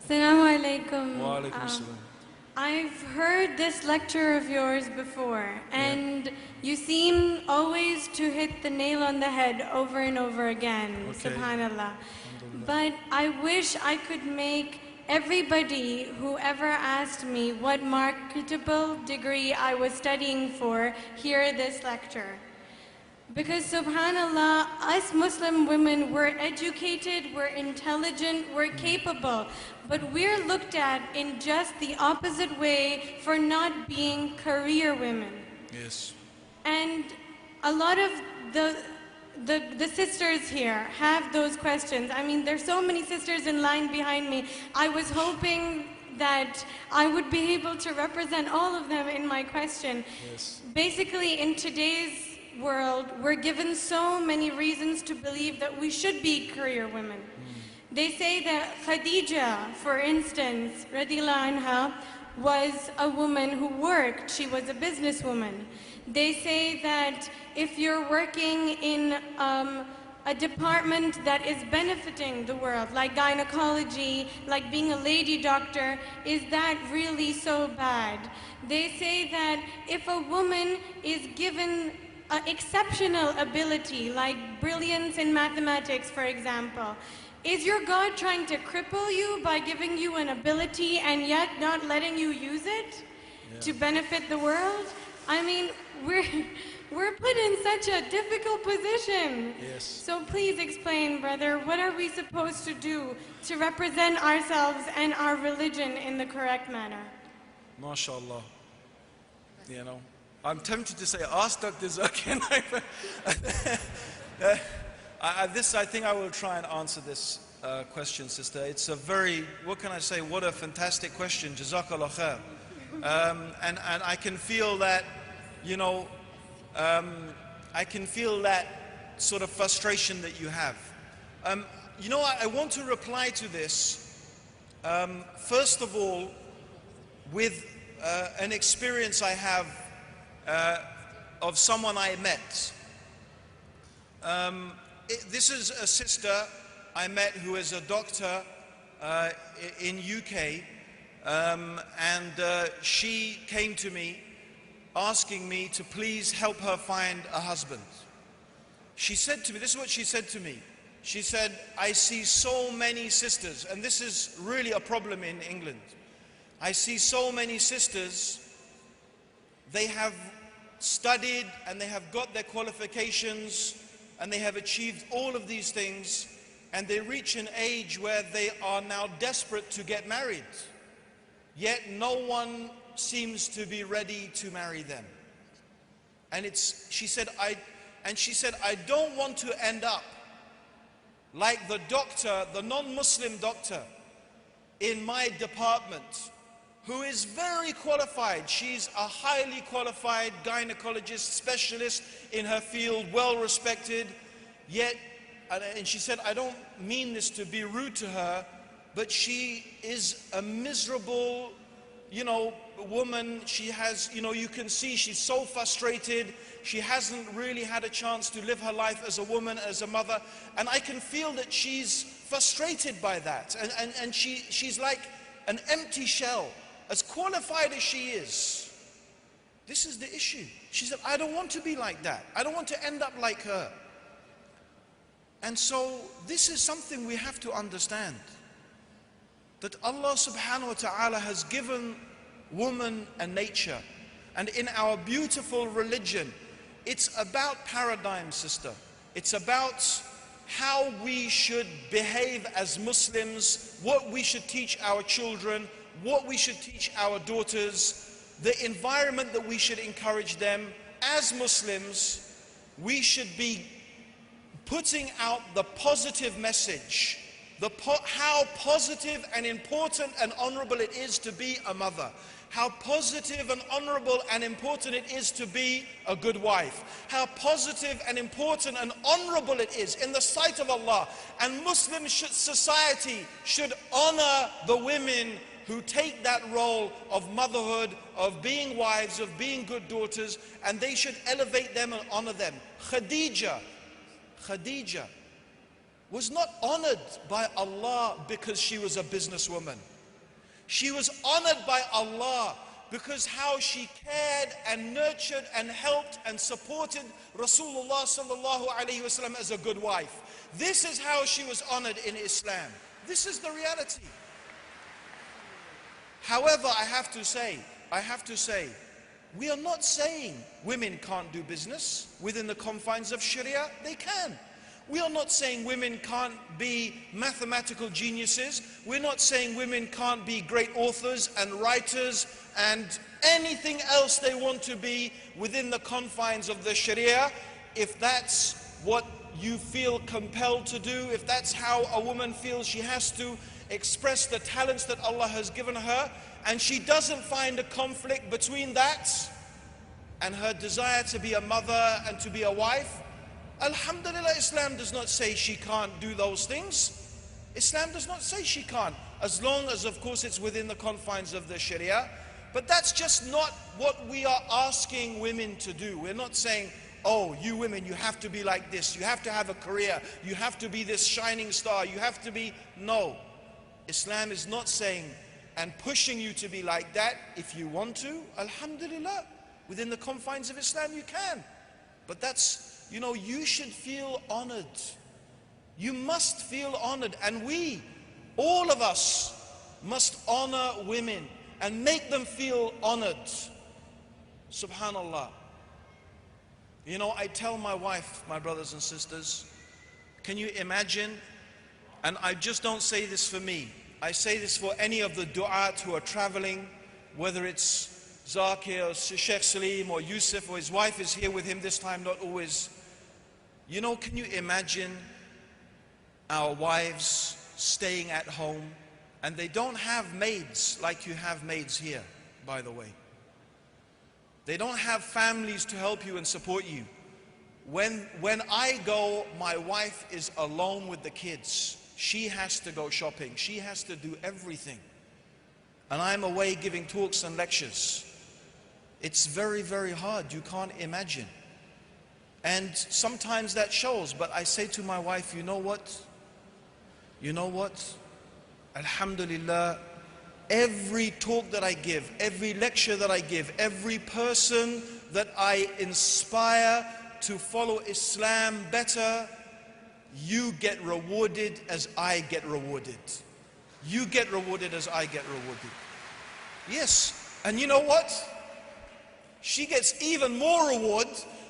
Assalamu alaikum. Wa alaikum assalam. I've heard this lecture of yours before, and you seem always to hit the nail on the head over and over again, Okay. subhanallah. But I wish I could make everybody who ever asked me what marketable degree I was studying for hear this lecture. Because subhanallah, us Muslim women, we're educated, we're intelligent, we're capable, but we're looked at in just the opposite way for not being career women. Yes. And a lot of the sisters here have those questions. I mean, there's so many sisters in line behind me. I was hoping that I would be able to represent all of them in my question. Yes. Basically, in today's world, we're given so many reasons to believe that we should be career women. They say that Khadija, for instance, radiallahu anha, was a woman who worked. She was a businesswoman. They say that if you're working in a department that is benefiting the world, like gynecology, like being a lady doctor, is that really so bad? They say that if a woman is given exceptional ability, like brilliance in mathematics, for example, is your God trying to cripple you by giving you an ability and yet not letting you use it to benefit the world? I mean, we're put in such a difficult position. Yes. So please explain, brother, what are we supposed to do to represent ourselves and our religion in the correct manner? MashaAllah. You know, I'm tempted to say, ask Dr. Zakir. I think I will try and answer this question, sister. It's a very, what can I say, what a fantastic question. Jazakallah khair. And I can feel that, you know, I can feel that sort of frustration that you have. You know, I want to reply to this, first of all, with an experience I have of someone I met. This is a sister I met who is a doctor in UK, and she came to me asking me to please help her find a husband. She said to me, this is what she said to me. She said, I see so many sisters, and this is really a problem in England. I see so many sisters, they have studied and they have got their qualifications and they have achieved all of these things, and they reach an age where they are now desperate to get married, yet no one seems to be ready to marry them. And she said, I don't want to end up like the doctor, the non-Muslim doctor in my department, who is very qualified. She's a highly qualified gynecologist, specialist in her field, well respected, yet, and she said, I don't mean this to be rude to her, but she is a miserable, you know, woman. She has, you know, you can see she's so frustrated. She hasn't really had a chance to live her life as a woman, as a mother, and I can feel that she's frustrated by that, and she's like an empty shell, as qualified as she is. This is the issue. She said, I don't want to be like that. I don't want to end up like her. And so this is something we have to understand, that Allah subhanahu wa ta'ala has given woman a nature, and in our beautiful religion, it's about paradigm, sister. It's about how we should behave as Muslims, what we should teach our children, what we should teach our daughters, the environment that we should encourage them. As Muslims, we should be putting out the positive message, how positive and important and honorable it is to be a mother, how positive and honorable and important it is to be a good wife, how positive and important and honorable it is in the sight of Allah. And Muslim society should honor the women who take that role of motherhood, of being wives, of being good daughters, and they should elevate them and honor them. Khadija was not honored by Allah because she was a businesswoman. She was honored by Allah because how she cared and nurtured and helped and supported Rasulullah sallallahu alaihi wasallam as a good wife. This is how she was honored in Islam. This is the reality. However, I have to say, we are not saying women can't do business within the confines of Sharia. They can. We are not saying women can't be mathematical geniuses. We're not saying women can't be great authors and writers and anything else they want to be within the confines of the Sharia. If that's what you feel compelled to do, if that's how a woman feels she has to express the talents that Allah has given her, and she doesn't find a conflict between that and her desire to be a mother and to be a wife, Alhamdulillah, Islam does not say she can't do those things. Islam does not say she can't, as long as, of course, it's within the confines of the Sharia. But that's just not what we are asking women to do. We're not saying, oh, you women, you have to be like this, you have to have a career, you have to be this shining star, you have to be... No. Islam is not saying and pushing you to be like that. If you want to, Alhamdulillah, within the confines of Islam you can. But that's, you know, you should feel honored. You must feel honored. And we, all of us, must honor women and make them feel honored. Subhanallah. You know, I tell my wife, my brothers and sisters, can you imagine? And I just don't say this for me. I say this for any of the du'at who are traveling, whether it's Zakir or Sheikh Salim or Yusuf, or his wife is here with him this time, not always. You know, can you imagine our wives staying at home, and they don't have maids like you have maids here, by the way. They don't have families to help you and support you. When I go, my wife is alone with the kids. She has to go shopping. She has to do everything. And I'm away giving talks and lectures. It's very, very hard. You can't imagine. And sometimes that shows. But I say to my wife, you know what? You know what? Alhamdulillah, every talk that I give, every lecture that I give, every person that I inspire to follow Islam better, you get rewarded as I get rewarded. You get rewarded as I get rewarded. Yes, and you know what? She gets even more reward.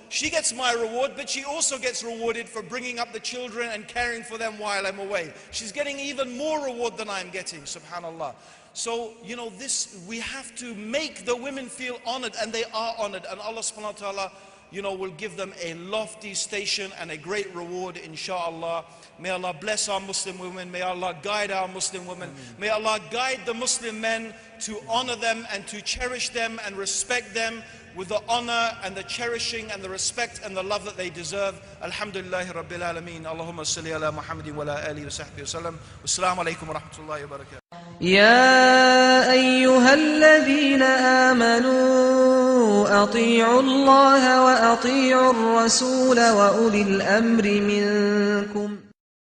She gets my reward, but she also gets rewarded for bringing up the children and caring for them while I'm away. She's getting even more reward than I'm getting, subhanallah. So, you know, this, we have to make the women feel honored, and they are honored, and Allah subhanahu wa ta'ala, you know, will give them a lofty station and a great reward, inshallah. May Allah bless our Muslim women. May Allah guide our Muslim women. May Allah guide the Muslim men to honor them and to cherish them and respect them with the honor and the cherishing and the respect and the love that they deserve. Alhamdulillahi Rabbil Alameen. Allahumma salli ala Muhammadin wa ala alihi wa sahbihi wa sallam. Wassalamu alaikum wa rahmatullahi wa barakatuh. يا أيها الذين آمنوا أطيعوا الله وأطيعوا الرسول وأولي الأمر منكم